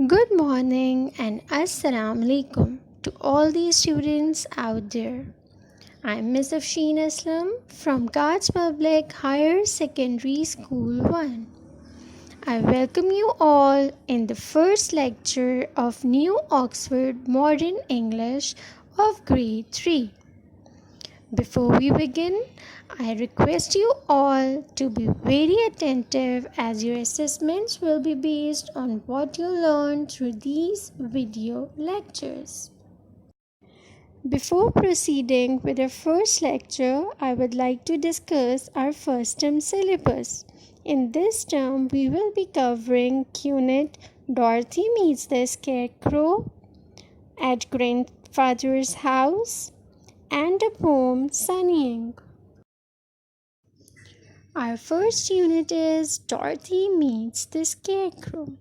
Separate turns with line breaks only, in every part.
Good morning and Assalamu alaikum to all the students out there. I'm Ms. Afsheen Aslam from Guards Public Higher Secondary School 1. I welcome you all in the first lecture of New Oxford Modern English of Grade 3. Before we begin, I request you all to be very attentive as your assessments will be based on what you learn through these video lectures. Before proceeding with our first lecture, I would like to discuss our first term syllabus. In this term, we will be covering unit Dorothy meets the Scarecrow, at grandfather's house, and a poem Sunnying. Our first unit is Dorothy meets the Scarecrow.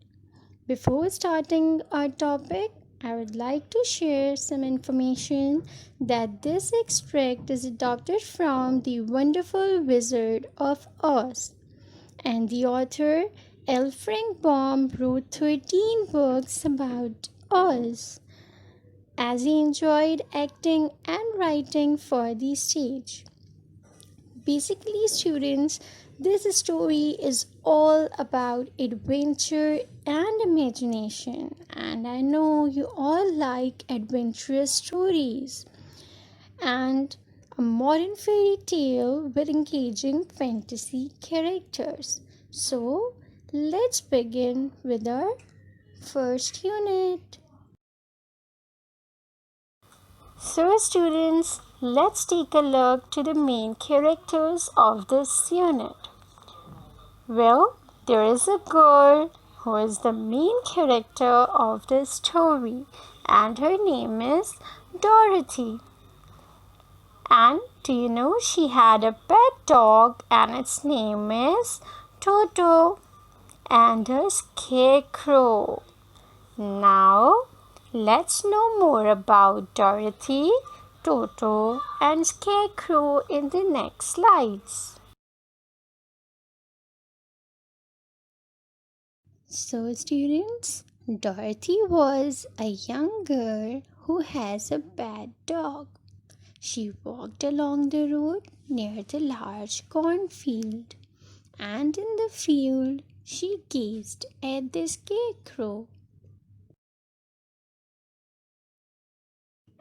Before starting our topic, I would like to share some information that this extract is adopted from The Wonderful Wizard of Oz, and the author L. Frank Baum wrote 13 books about Oz, as he enjoyed acting and writing for the stage. Basically, students, this story is all about adventure and imagination, and I know you all like adventurous stories and a modern fairy tale with engaging fantasy characters. So, let's begin with our first unit. So students, let's take a look to the main characters of this unit. Well, there is a girl who is the main character of the story, and her name is Dorothy. And do you know she had a pet dog and its name is Toto, and a scarecrow. Now, let's know more about Dorothy, Toto, and Scarecrow in the next slides. So, students, Dorothy was a young girl who has a bad dog. She walked along the road near the large cornfield, and in the field she gazed at the Scarecrow.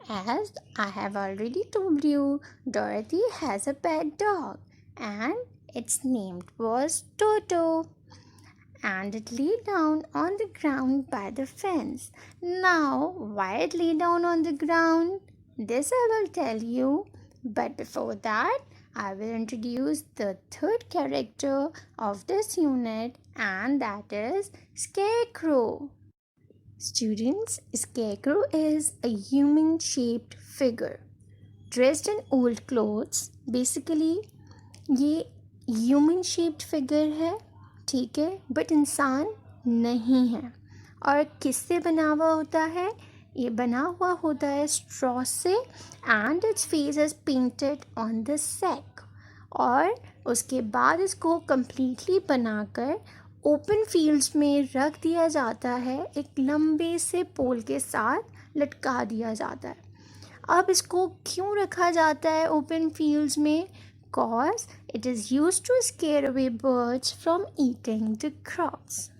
As I have already told you, Dorothy has a pet dog and its name was Toto, and it lay down on the ground by the fence. Now, why it lay down on the ground? This I will tell you, but before that, I will introduce the third character of this unit, and that is Scarecrow. Students, Scarecrow is a human-shaped figure dressed in old clothes. Basically, ये human shaped figure है, ठीक है, but इंसान नहीं है. और किससे बना हुआ होता है? ये बना हुआ होता है स्ट्रॉ से, and its face is painted on the sack. और उसके बाद इसको कम्प्लीटली बनाकर ओपन फील्ड्स में रख दिया जाता है, एक लंबे से पोल के साथ लटका दिया जाता है. अब इसको क्यों रखा जाता है ओपन फील्ड्स में? Cause it is used to scare away birds from eating the crops.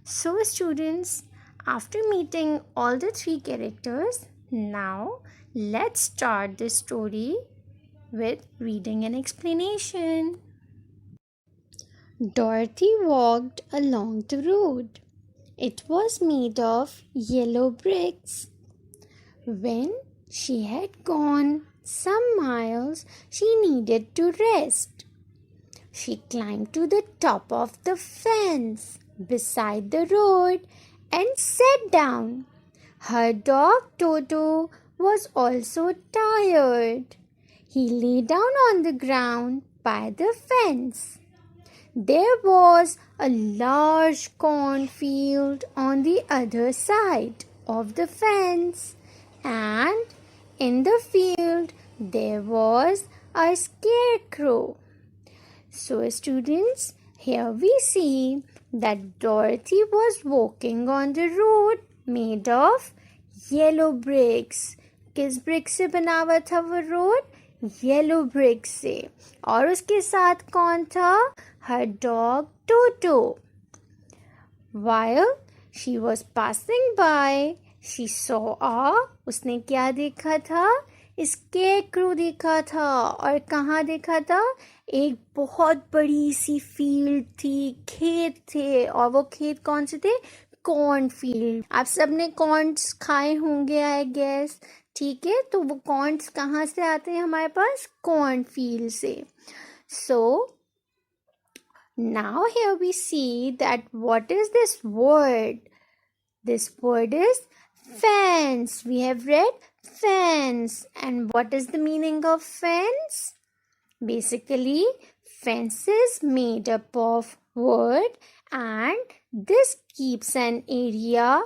So students, after meeting all the three characters, now let's start the story with reading and explanation. Dorothy walked along the road. It was made of yellow bricks. When she had gone some miles, she needed to rest. She climbed to the top of the fence beside the road and sat down. Her dog Toto was also tired. He lay down on the ground by the fence. There was a large cornfield on the other side of the fence, and in the field there was a scarecrow. So students, here we see that Dorothy was walking on the road made of yellow bricks. किस brick से बना हुआ था वो road? Yellow bricks से. और उसके साथ कौन था? Her dog Toto. While she was passing by, she saw उसने क्या देखा था? स्केरक्रो देखा था. और कहाँ देखा था? एक बहुत बड़ी सी फील्ड थी, खेत थे. और वो खेत कौन से थे? Corn field. आप सबने कॉर्न्स खाए होंगे आई गेस. ठीक है, तो वो कॉर्न्स कहाँ से आते हैं हमारे पास? कॉर्न फील्ड से. सो now here we see that what is this word? This word is fence. We have read fence. And what is the meaning of fence? Basically, fence is made up of wood and this keeps an area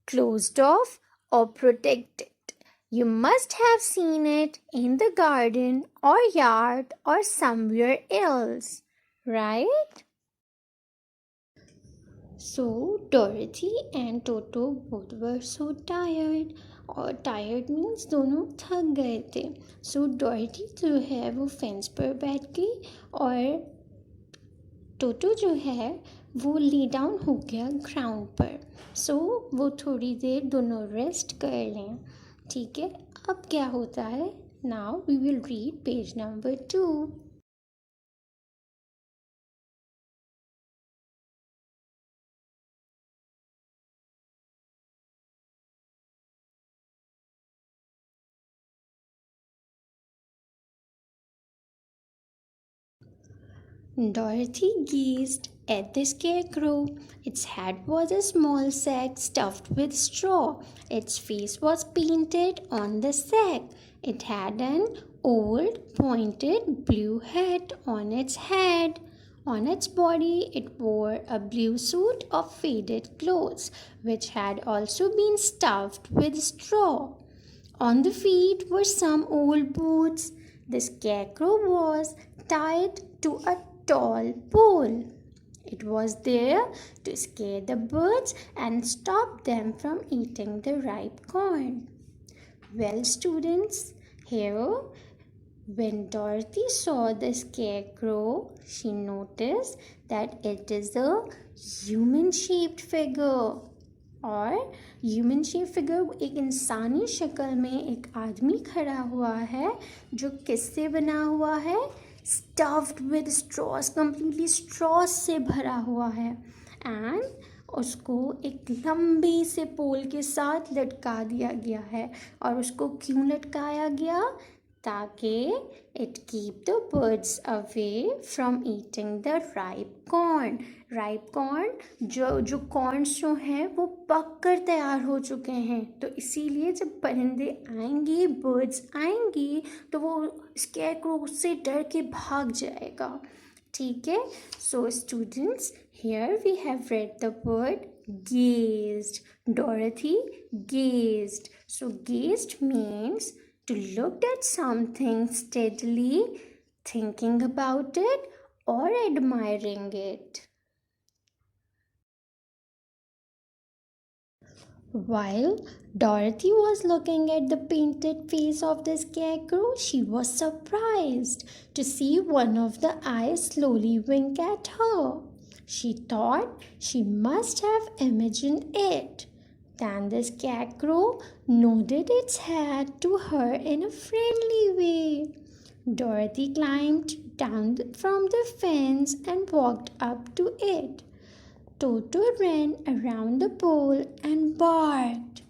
closed off or protected. You must have seen it in the garden or yard or somewhere else, right? So Dorothy and Toto both were so tired. और tired means दोनों थक गए थे. So Dorothy जो है वो fence पर बैठ गई और टोटो जो है वो ली डाउन हो गया ग्राउंड पर. So वो थोड़ी देर दोनों रेस्ट कर लें. ठीक है, अब क्या होता है? Now we will read page number 2. Dorothy gazed at the scarecrow. Its head was a small sack stuffed with straw. Its face was painted on the sack. It had an old pointed blue hat on its head. On its body, it wore a blue suit of faded clothes, which had also been stuffed with straw. On the feet were some old boots. The scarecrow was tied to a tall pole. It was there to scare the birds and stop them from eating the ripe corn. Well, students, here when Dorothy saw the scarecrow, she noticed that it is a human-shaped figure. और human shape figure एक इंसानी शक्ल में एक आदमी खड़ा हुआ है जो किससे बना हुआ है? Stuffed with straws, completely straws से भरा हुआ है. एंड उसको एक लंबे से पोल के साथ लटका दिया गया है. और उसको क्यों लटकाया गया? ताकि it keep the birds away from eating the ripe corn. ripe corn जो कॉर्न्स जो हैं वो पक कर तैयार हो चुके हैं. तो इसीलिए जब परिंदे आएंगे, बर्ड्स आएंगे, तो वो स्केरक्रो से डर के भाग जाएगा. ठीक है. So students, here we have read the word gazed. Dorothy gazed. So gazed means to look at something steadily, thinking about it or admiring it. While Dorothy was looking at the painted face of the scarecrow, she was surprised to see one of the eyes slowly wink at her. She thought she must have imagined it. Then the scarecrow nodded its head to her in a friendly way. Dorothy climbed down from the fence and walked up to it. Toto ran around the pole and barked.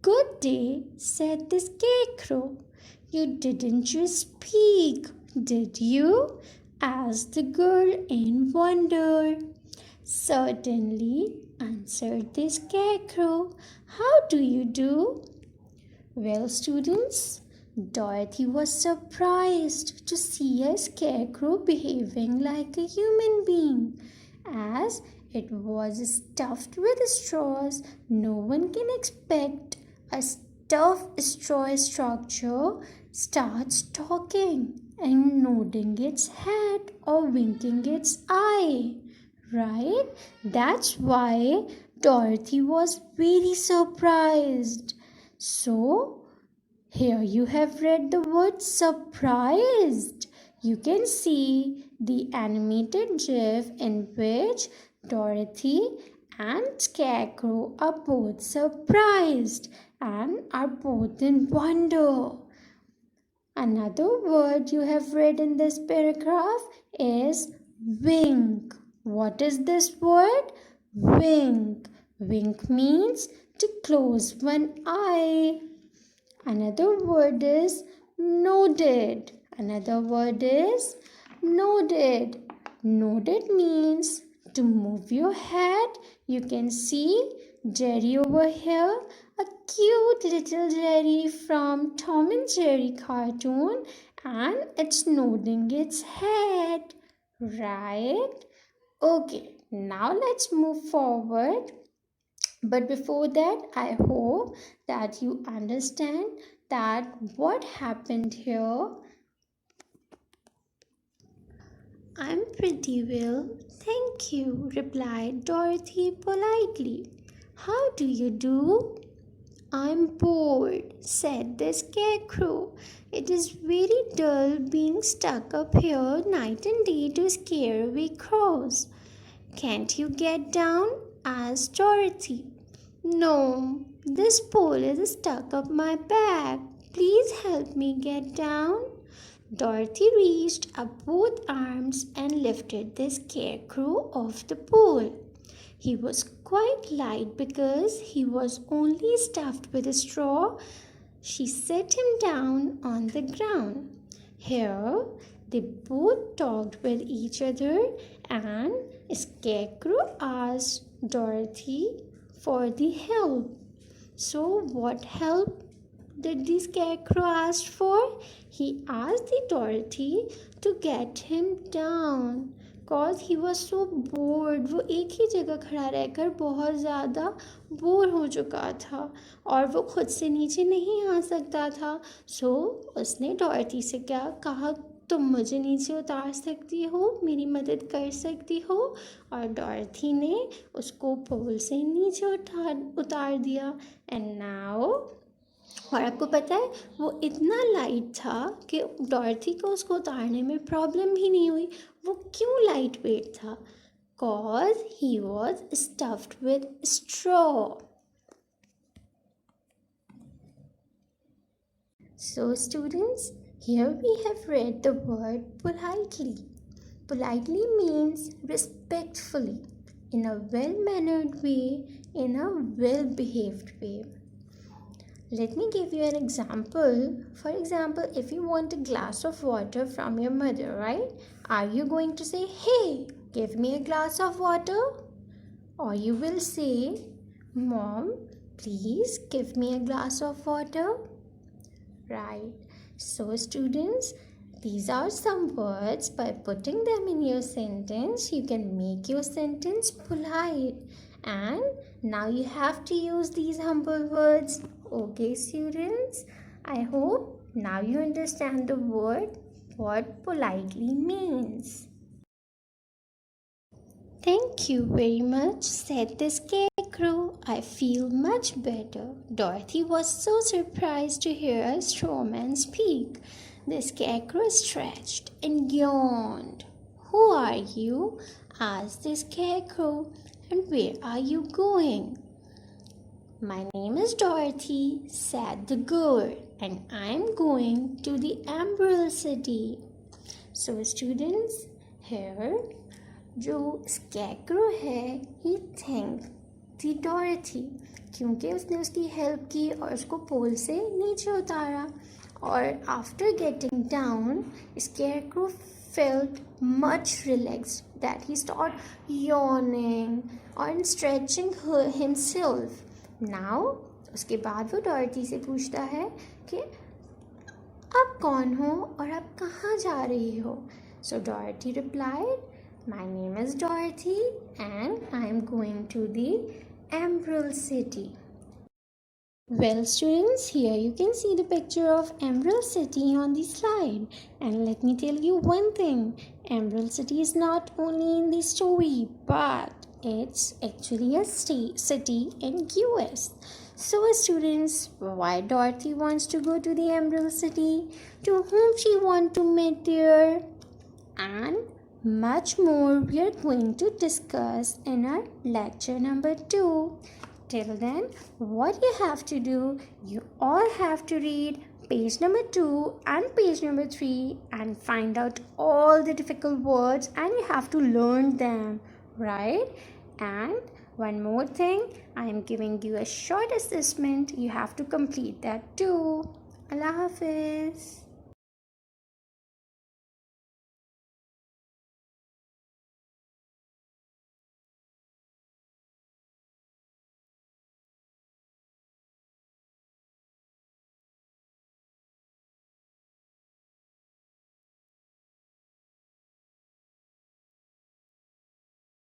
"Good day," said the scarecrow. "You didn't just speak, did you?" asked the girl in wonder. "Certainly," answered the scarecrow. "How do you do?" Well, students, Dorothy was surprised to see a scarecrow behaving like a human being. As it was stuffed with straws, no one can expect a stuffed straw structure starts talking and nodding its head or winking its eye. right? That's why Dorothy was very surprised. So, here you have read the word surprised. You can see the animated GIF in which Dorothy and Scarecrow are both surprised and are both in wonder. Another word you have read in this paragraph is wink. What is this word? Wink. Wink means to close one eye. Another word is nodded. Another word is nodded. Nodded means to move your head. You can see Jerry over here, a cute little Jerry from Tom and Jerry cartoon, and it's nodding its head. Right? Okay, now let's move forward. But before that, I hope that you understand that what happened here. I'm pretty well, thank you, replied Dorothy politely. How do you do? I'm bored, said the Scarecrow. It is very dull being stuck up here night and day to scare away crows. Can't you get down? Asked Dorothy. No, this pole is stuck up my back. Please help me get down. Dorothy reached up both arms and lifted the Scarecrow off the pole. He was quite light because he was only stuffed with a straw. She set him down on the ground. Here, they both talked with each other, and Scarecrow asked Dorothy for the help. So, what help did the Scarecrow ask for? He asked the Dorothy to get him down. Cause he was so bored. वो एक ही जगह खड़ा रहकर बहुत ज़्यादा bore हो चुका था और वो खुद से नीचे नहीं आ सकता था. सो उसने डॉर्थी से क्या कहा, तुम मुझे नीचे उतार सकती हो, मेरी मदद कर सकती हो. और डॉर्थी ने उसको पोल से नीचे उतार दिया. एंड नाउ, और आपको पता है वो इतना लाइट था कि डॉर्थी को उसको उतारने में प्रॉब्लम भी नहीं हुई. वो क्यों लाइट वेट था? Cause he was stuffed with straw. So students, here we have read the word politely. Politely means respectfully, in a well-mannered way, in a well-behaved way. Let me give you an example. For example, if you want a glass of water from your mother, right? Are you going to say, hey, give me a glass of water? Or you will say, Mom, please give me a glass of water? Right. So students, these are some words. By putting them in your sentence, you can make your sentence polite. And now you have to use these humble words. Okay, students? I hope now you understand the word, what politely means. Thank you very much, said the Scarecrow. I feel much better. Dorothy was so surprised to hear a straw man speak. The Scarecrow stretched and yawned. Who are you? Asked the Scarecrow. And where are you going? My name is Dorothy, said the girl, and I am going to the Emerald City. So students, here जो स्कैक्रो है, ही thank थी डॉरेथी क्योंकि उसने उसकी help की और उसको पोल से नीचे उतारा. और after getting down, Scarecrow felt much relaxed that he start yawning और स्ट्रेचिंग हिमसेल्फ. नाउ उसके बाद वो डॉरेथी से पूछता है कि आप कौन हो और आप कहाँ जा रही हो. सो डॉरेथी replied, My name is Dorothy and I am going to the Emerald City. Well, students, here you can see the picture of Emerald City on the slide. And let me tell you one thing, Emerald City is not only in the story, but it's actually a city in US. So, students, why Dorothy wants to go to the Emerald City? To whom she want to meet there? And much more we are going to discuss in our lecture number 2. Till then, what you have to do, you all have to read page number 2 and page number 3 and find out all the difficult words, and you have to learn them, right? And one more thing, I am giving you a short assessment. You have to complete that too. Allah Hafiz.